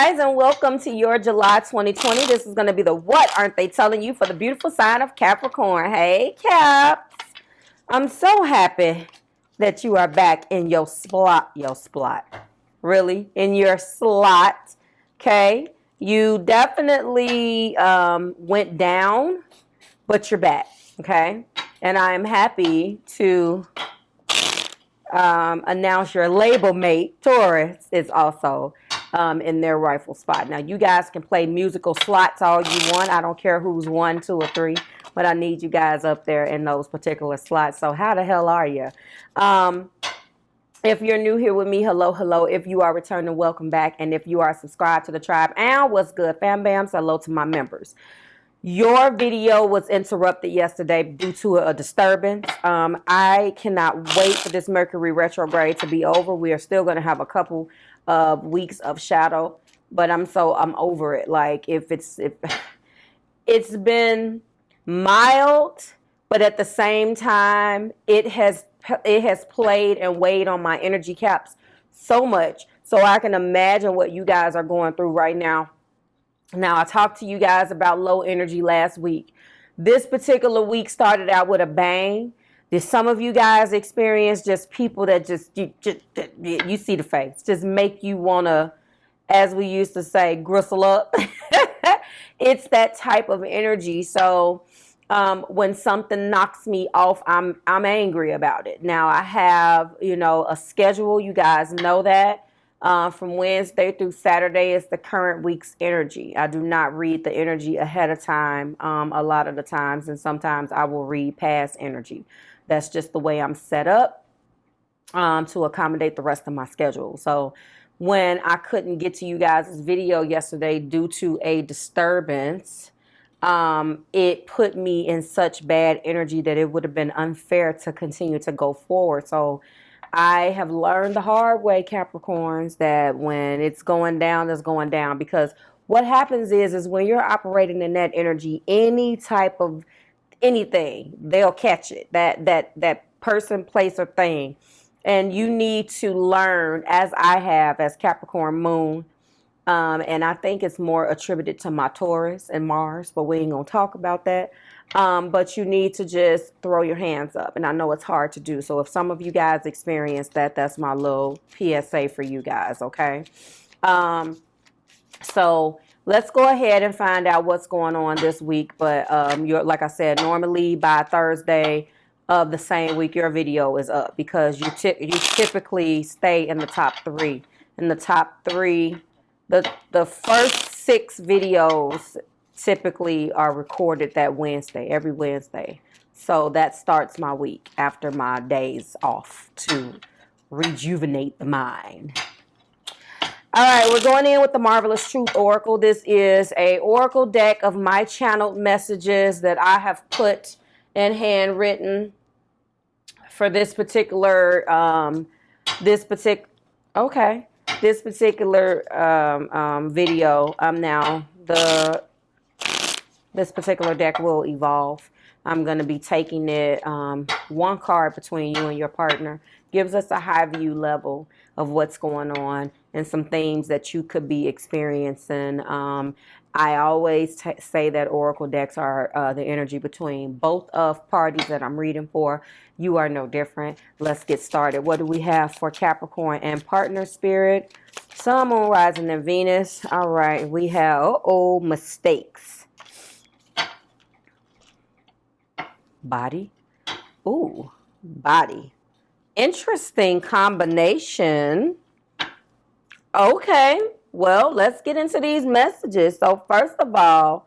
guys, and welcome to your July 2020. This is going to be the What Aren't They Telling You for the beautiful sign of Capricorn. Hey, Caps. I'm so happy that you are back in your slot. Really? In your slot. Okay? You definitely went down, but you're back. Okay? And I am happy to announce your label mate, Taurus, is also in their rightful spot. Now, you guys can play musical slots all you want. I don't care who's 1, 2, or 3, but I need you guys up there in those particular slots. So how the hell are you? If you're new here with me, hello, hello. If you are returning, welcome back. And if you are subscribed to the tribe, and what's good, fam bams, hello to my members. Your video was interrupted yesterday due to a disturbance. I cannot wait for this Mercury retrograde to be over. We are still going to have a couple of weeks of shadow, but I'm over it. Like it's been mild, but at the same time, it has played and weighed on my energy caps so much. So I can imagine what you guys are going through right now. Now, I talked to you guys about low energy last week. This particular week started out with a bang. Did some of you guys experience just people that you see the face, just make you want to, as we used to say, gristle up? It's that type of energy. So when something knocks me off, I'm angry about it. Now, I have, a schedule. You guys know that. From Wednesday through Saturday is the current week's energy. I do not read the energy ahead of time a lot of the times, and sometimes I will read past energy. That's just the way I'm set up to accommodate the rest of my schedule. So when I couldn't get to you guys' video yesterday due to a disturbance, it put me in such bad energy that it would have been unfair to continue to go forward. So I have learned the hard way, Capricorns, that when it's going down, it's going down. Because what happens is when you're operating in that energy, any type of anything, they'll catch it. That person, place, or thing. And you need to learn, as I have, as Capricorn moon. And I think it's more attributed to my Taurus and Mars, but we ain't going to talk about that. But you need to just throw your hands up. And I know it's hard to do. So if some of you guys experience that, that's my little PSA for you guys, okay? So let's go ahead and find out what's going on this week. But like I said, normally by Thursday of the same week, your video is up. Because you typically stay in the top 3. In the top 3, the first 6 videos typically are recorded that Wednesday, every Wednesday. So that starts my week after my days off to rejuvenate the mind. All right, we're going in with the Marvelous Truth Oracle. This is a oracle deck of my channeled messages that I have put in handwritten for this particular video. Now this particular deck will evolve. I'm going to be taking it one card between you and your partner. Gives us a high view level of what's going on and some themes that you could be experiencing. I always say that oracle decks are the energy between both of parties that I'm reading for. You are no different. Let's get started. What do we have for Capricorn and partner spirit? Sun, Moon, Rising, and Venus. All right, we have, mistakes. Body. Ooh, body. Interesting combination. Okay, well, let's get into these messages. So first of all,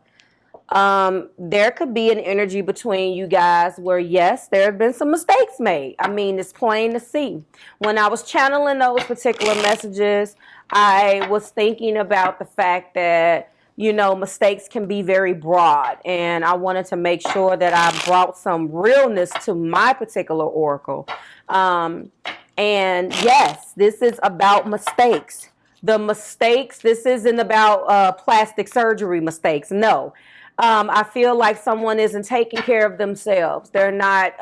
there could be an energy between you guys where, yes, there have been some mistakes made. I mean, it's plain to see. When I was channeling those particular messages, I was thinking about the fact that mistakes can be very broad, and I wanted to make sure that I brought some realness to my particular oracle. And yes, this is about mistakes. The mistakes, this isn't about plastic surgery mistakes. No, I feel like someone isn't taking care of themselves. They're not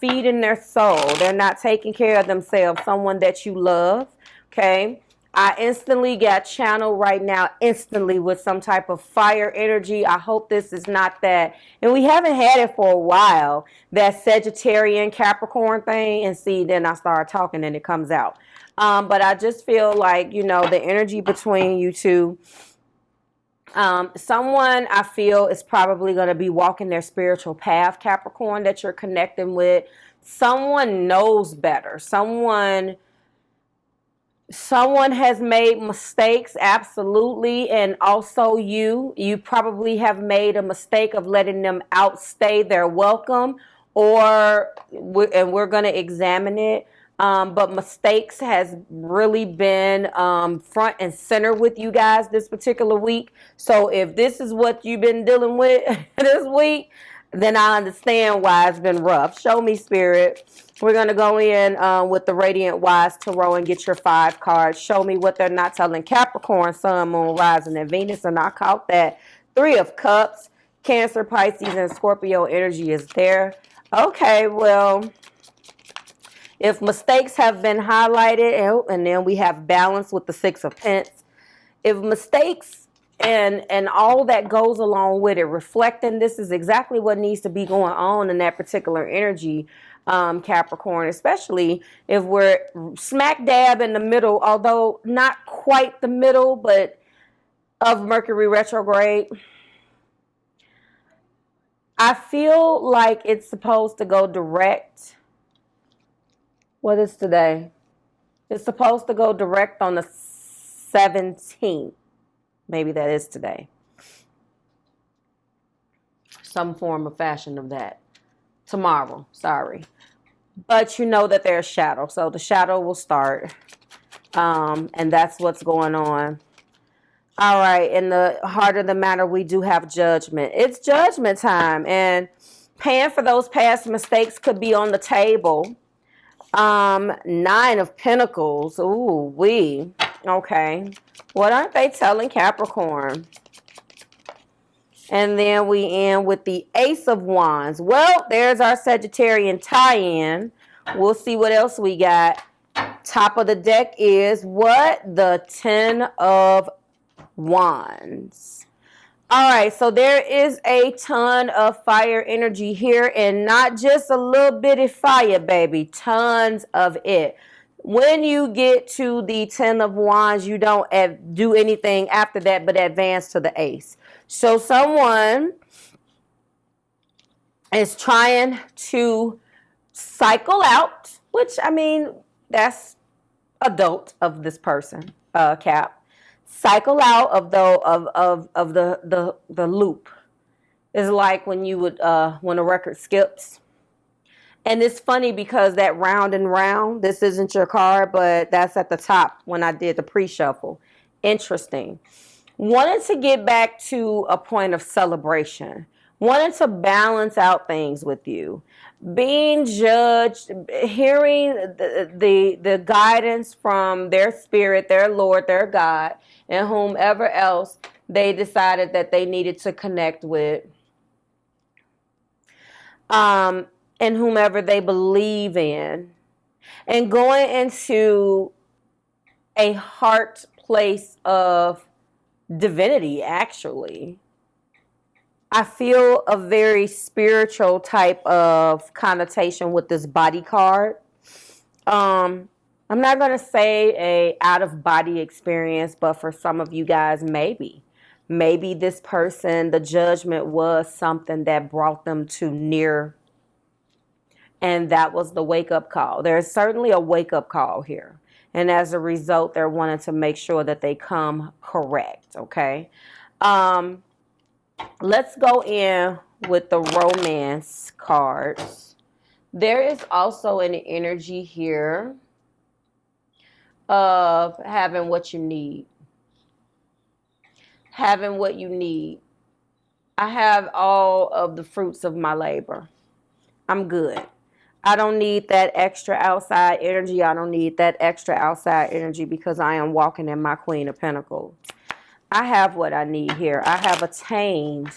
feeding their soul. They're not taking care of themselves. Someone that you love, okay? I instantly got channeled right now, instantly, with some type of fire energy. I hope this is not that. And we haven't had it for a while, that Sagittarian Capricorn thing. And see, then I start talking and it comes out. But I just feel like, you know, the energy between you two, someone I feel is probably going to be walking their spiritual path, Capricorn, that you're connecting with. Someone knows better. Someone has made mistakes, absolutely. And also you probably have made a mistake of letting them outstay their welcome, and we're going to examine it. But mistakes has really been front and center with you guys this particular week. So if this is what you've been dealing with this week, then I understand why it's been rough. Show me, Spirit. We're going to go in with the Radiant Wise Tarot and get your 5 cards. Show me what they're not telling Capricorn, Sun, Moon, Rising, and Venus. And I caught that 3 of Cups. Cancer, Pisces, and Scorpio energy is there. Okay, well, if mistakes have been highlighted, and then we have balance with the 6 of Pence. If mistakes and all that goes along with it, reflecting, this is exactly what needs to be going on in that particular energy, Capricorn, especially if we're smack dab in the middle, although not quite the middle, but of Mercury retrograde. I feel like it's supposed to go direct. What is today? It's supposed to go direct on the 17th. Maybe that is today. Some form of fashion of that. Tomorrow, sorry. But you know that there's shadow. So the shadow will start. And that's what's going on. All right. In the heart of the matter, we do have judgment. It's judgment time. And paying for those past mistakes could be on the table. 9 of Pentacles. Ooh, okay. What aren't they telling Capricorn? And then we end with the Ace of Wands. Well, there's our Sagittarian tie-in. We'll see what else we got. Top of the deck is what? The 10 of Wands. All right, so there is a ton of fire energy here, and not just a little bitty fire, baby. Tons of it. When you get to the 10 of Wands, you don't do anything after that but advance to the Ace. So someone is trying to cycle out, which, I mean, that's adult of this person, Cap. Cycle out of the loop. Is like when you would when a record skips. And it's funny because that round and round, this isn't your card, but that's at the top when I did the pre-shuffle. Interesting. Wanted to get back to a point of celebration. Wanted to balance out things with you. Being judged, hearing the guidance from their spirit, their Lord, their God, and whomever else they decided that they needed to connect with. And whomever they believe in. And going into a heart place of divinity, actually. I feel a very spiritual type of connotation with this body card. I'm not going to say a out-of-body experience, but for some of you guys, maybe. Maybe this person, the judgment was something that brought them to near, and that was the wake-up call. There's certainly a wake-up call here. And as a result, they're wanting to make sure that they come correct, okay? Let's go in with the romance cards. There is also an energy here of having what you need. Having what you need. I have all of the fruits of my labor. I'm good. I don't need that extra outside energy. I don't need that extra outside energy because I am walking in my Queen of Pentacles. I have what I need here. I have attained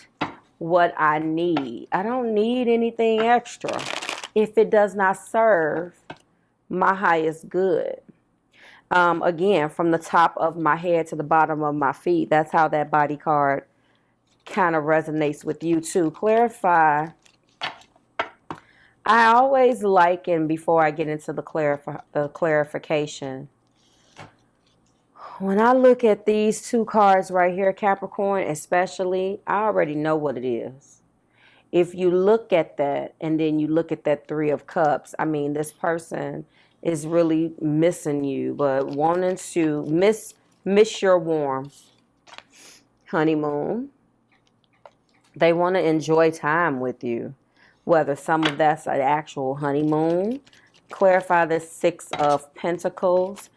what I need. I don't need anything extra if it does not serve my highest good. Again, from the top of my head to the bottom of my feet. That's how that body card kind of resonates with you too. Clarify. I always liken, before I get into the clarification, when I look at these two cards right here, Capricorn especially, I already know what it is. If you look at that and then you look at that Three of Cups, I mean, this person is really missing you, but wanting to miss your warmth. Honeymoon. They want to enjoy time with you, whether some of that's an actual honeymoon. Clarify this Six of Pentacles.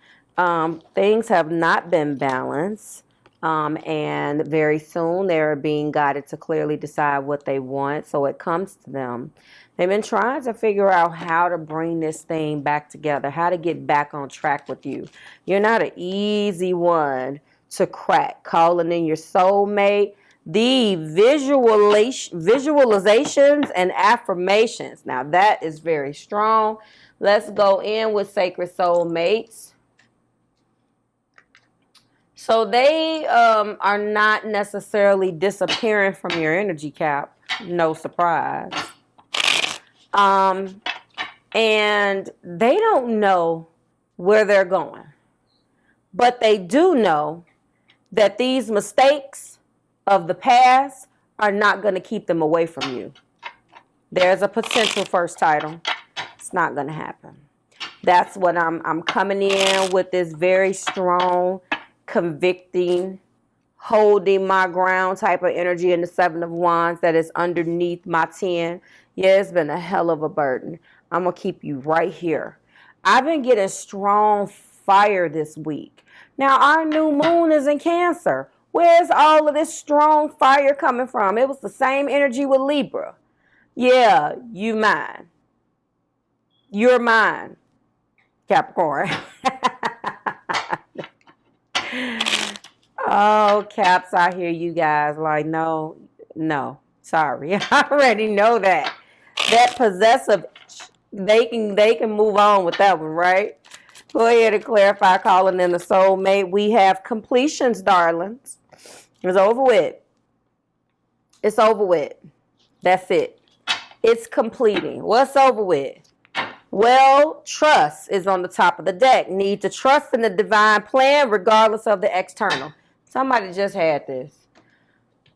Things have not been balanced, and very soon they're being guided to clearly decide what they want, so it comes to them. They've been trying to figure out how to bring this thing back together, how to get back on track with you. You're not an easy one to crack. Calling in your soulmate. The visualizations and affirmations. Now that is very strong. Let's go in with Sacred Soulmates. So they are not necessarily disappearing from your energy, Cap. No surprise. And they don't know where they're going. But they do know that these mistakes of the past are not going to keep them away from you. There's a potential first title. It's not going to happen. That's what I'm coming in with, this very strong, convicting, holding my ground type of energy in the Seven of Wands that is underneath my 10. Yeah, it's been a hell of a burden. I'm going to keep you right here. I've been getting strong fire this week. Now, our new moon is in Cancer. Where's all of this strong fire coming from? It was the same energy with Libra. Yeah, you mine. You're mine, Capricorn. Oh, Caps, I hear you guys like, no, sorry. I already know that. That possessive, they can move on with that one, right? Go ahead and clarify, calling in the soulmate. We have completions, darlings. It's over with. It's over with. That's it. It's completing. What's over with? Well, trust is on the top of the deck. Need to trust in the divine plan regardless of the external. Somebody just had this.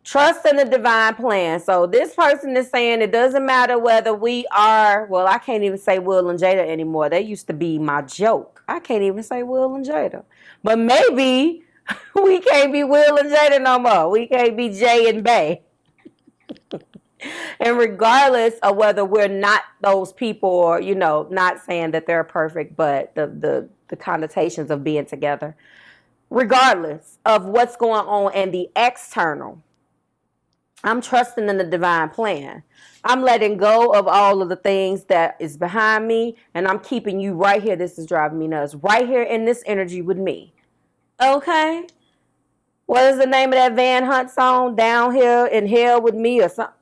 Trust in the divine plan. So this person is saying it doesn't matter whether we are, well, I can't even say Will and Jada anymore. They used to be my joke. I can't even say Will and Jada. But maybe we can't be Will and Jada no more. We can't be Jay and Bay. And regardless of whether we're not those people, or, you know, not saying that they're perfect, but the connotations of being together, regardless of what's going on in the external, I'm trusting in the divine plan. I'm letting go of all of the things that is behind me, and I'm keeping you right here. This is driving me nuts. Right here in this energy with me. Okay? What is the name of that Van Hunt song? Down here in hell with me or something?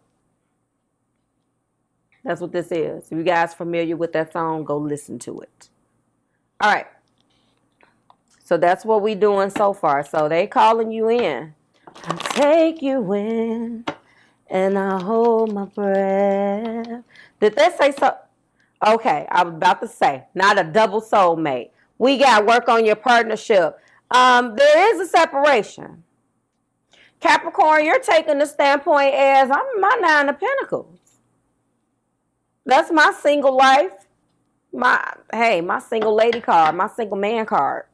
That's what this is. If you guys familiar with that song, go listen to it. All right. So that's what we doing so far. So they calling you in. I'll take you in and I'll hold my breath. Did they say so? Okay, I was about to say, not a double soulmate. We got to work on your partnership. There is a separation. Capricorn, you're taking the standpoint as I'm my Nine of Pentacles. That's my single life. My single lady card, my single man card.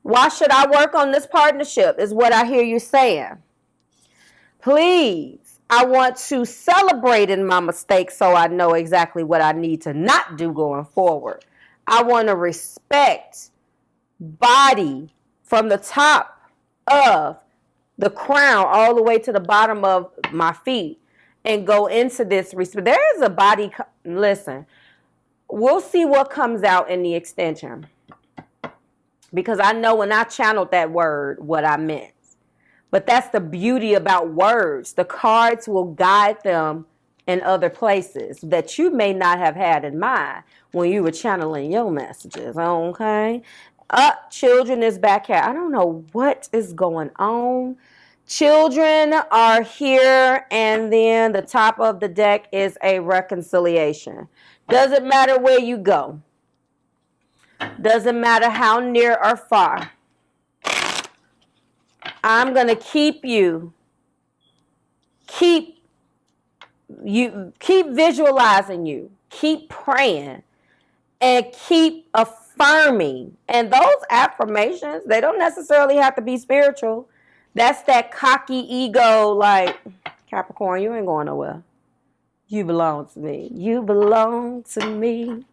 Why should I work on this partnership is what I hear you saying. Please, I want to celebrate in my mistakes so I know exactly what I need to not do going forward. I want to respect body from the top of the crown all the way to the bottom of my feet and go into this respect. There is a body, listen, we'll see what comes out in the extension. Because I know when I channeled that word, what I meant. But that's the beauty about words. The cards will guide them in other places that you may not have had in mind when you were channeling your messages, okay? Children is back here. I don't know what is going on. Children are here, and then the top of the deck is a reconciliation. Doesn't matter where you go. Doesn't matter how near or far. I'm going to keep visualizing you. Keep praying and keep affirming. And those affirmations, they don't necessarily have to be spiritual. That's that cocky ego, like, Capricorn, you ain't going nowhere. You belong to me. You belong to me.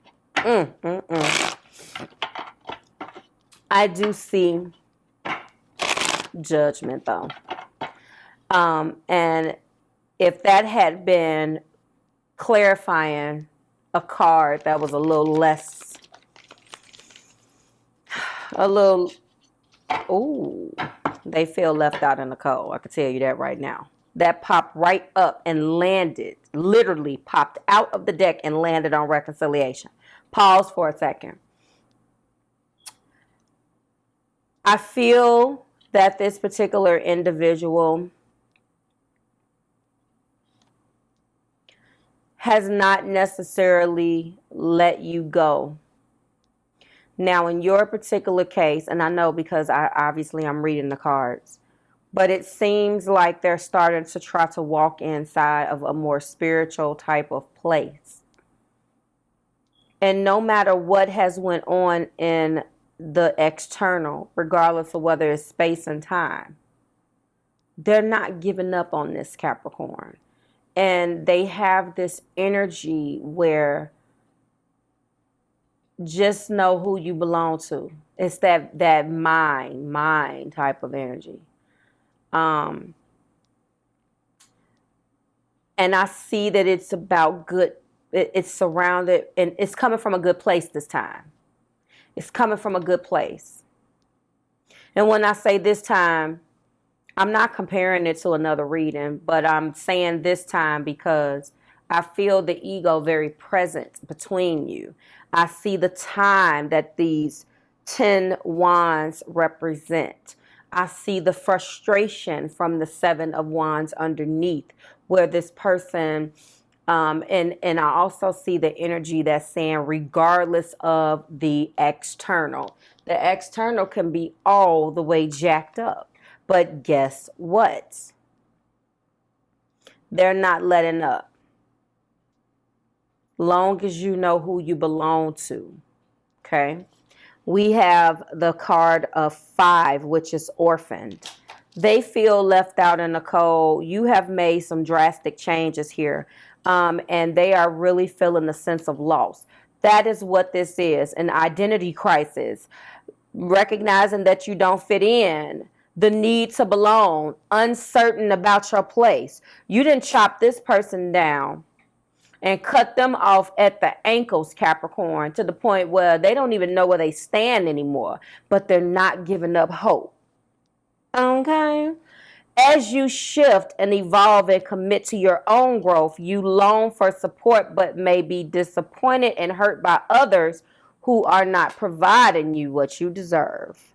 I do see judgment, though. And if that had been clarifying a card that was a little less, they feel left out in the cold. I can tell you that right now. That popped right up and landed, literally popped out of the deck and landed on reconciliation. Pause for a second. I feel that this particular individual has not necessarily let you go. Now, in your particular case, and I know because I'm reading the cards, but it seems like they're starting to try to walk inside of a more spiritual type of place. And no matter what has went on in the external, regardless of whether it's space and time, they're not giving up on this, Capricorn. And they have this energy where just know who you belong to. It's that mind type of energy. And I see that it's about good. It's surrounded, and it's coming from a good place this time. It's coming from a good place. And when I say this time, I'm not comparing it to another reading, but I'm saying this time because I feel the ego very present between you. I see the time that these 10 wands represent. I see the frustration from the 7 of wands underneath, where this person, and I also see the energy that's saying regardless of the external can be all the way jacked up. But guess what? They're not letting up. Long as you know who you belong to. Okay? We have the card of 5, which is orphaned. They feel left out in the cold. You have made some drastic changes here. And they are really feeling the sense of loss. That is what this is, an identity crisis. Recognizing that you don't fit in. The need to belong, uncertain about your place. You didn't chop this person down and cut them off at the ankles, Capricorn, to the point where they don't even know where they stand anymore, but they're not giving up hope. Okay? As you shift and evolve and commit to your own growth, you long for support, but may be disappointed and hurt by others who are not providing you what you deserve.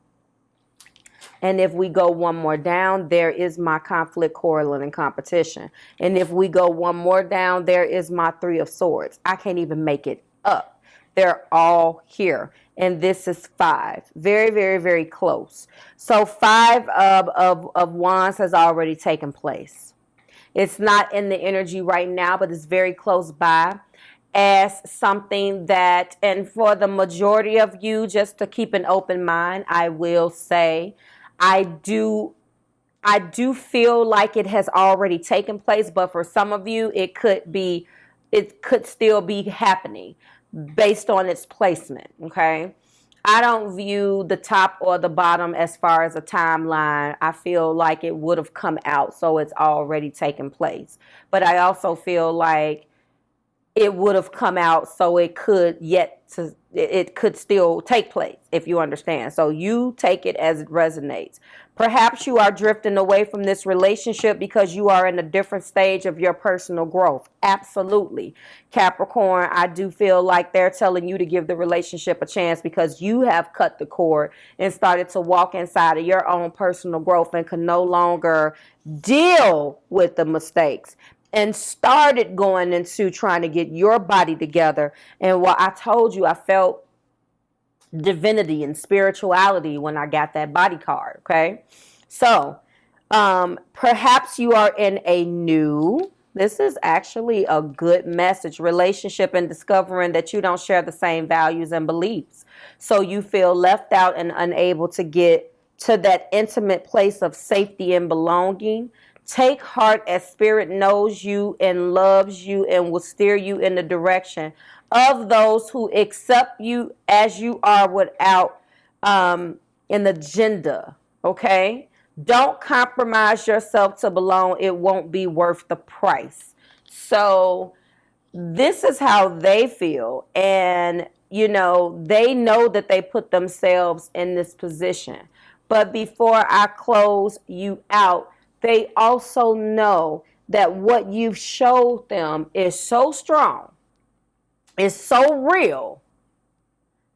And if we go one more down, there is my conflict, quarreling, and competition. And if we go one more down, there is my 3 of swords. I can't even make it up. They're all here. And this is 5. Very, very, very close. So 5 of wands has already taken place. It's not in the energy right now, but it's very close by. As something that, and for the majority of you, just to keep an open mind, I will say, I do feel like it has already taken place, but for some of you, it could still be happening based on its placement, okay? I don't view the top or the bottom as far as a timeline. I feel like it would have come out, so it's already taken place. But I also feel like it would have come out, so it could still take place, if you understand. So you take it as it resonates. Perhaps you are drifting away from this relationship because you are in a different stage of your personal growth. Absolutely. Capricorn, I do feel like they're telling you to give the relationship a chance because you have cut the cord and started to walk inside of your own personal growth and can no longer deal with the mistakes and started going into trying to get your body together. And what I told you, I felt divinity and spirituality when I got that body card. Okay. So, perhaps you are in a new, this is actually a good message, relationship, and discovering that you don't share the same values and beliefs. So you feel left out and unable to get to that intimate place of safety and belonging. Take heart, as Spirit knows you and loves you and will steer you in the direction of those who accept you as you are without an agenda. Okay? Don't compromise yourself to belong. It won't be worth the price. So this is how they feel. And, you know, they know that they put themselves in this position. But before I close you out, they also know that what you've showed them is so strong, is so real,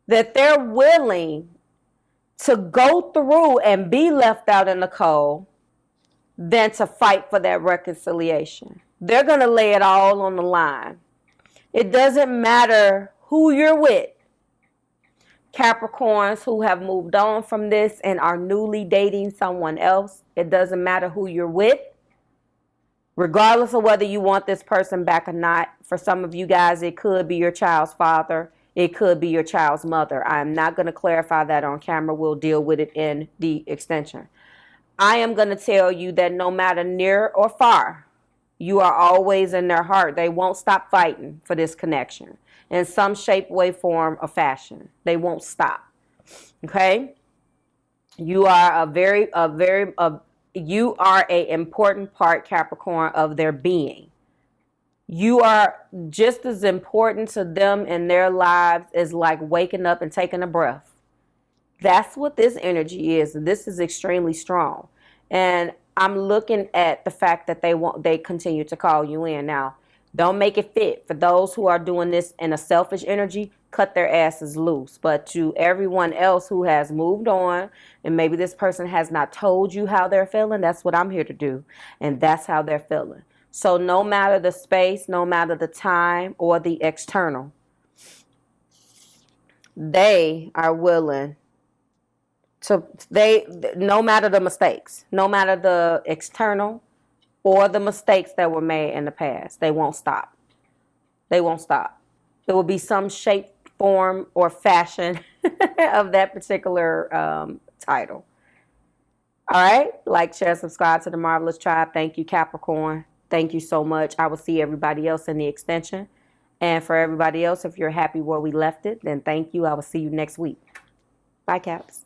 that they're willing to go through and be left out in the cold than to fight for that reconciliation. They're going to lay it all on the line. It doesn't matter who you're with. Capricorns who have moved on from this and are newly dating someone else, it doesn't matter who you're with, regardless of whether you want this person back or not. For some of you guys, it could be your child's father. It could be your child's mother. I'm not going to clarify that on camera. We'll deal with it in the extension. I am going to tell you that no matter near or far, you are always in their heart. They won't stop fighting for this connection in some shape, way, form, or fashion. They won't stop. Okay? You are you are an important part, Capricorn, of their being. You are just as important to them in their lives as like waking up and taking a breath. That's what this energy is. This is extremely strong. And I'm looking at the fact that they continue to call you in. Now, don't make it fit. For those who are doing this in a selfish energy, cut their asses loose. But to everyone else who has moved on, and maybe this person has not told you how they're feeling, that's what I'm here to do. And that's how they're feeling. So no matter the space, no matter the time or the external, they are willing to, no matter the mistakes, no matter the external or the mistakes that were made in the past, they won't stop. They won't stop. There will be some shape, form, or fashion of that particular title. All right? Like, share, subscribe to the Marvelous Tribe. Thank you, Capricorn. Thank you so much. I will see everybody else in the extension. And for everybody else, if you're happy where we left it, then thank you. I will see you next week. Bye, Caps.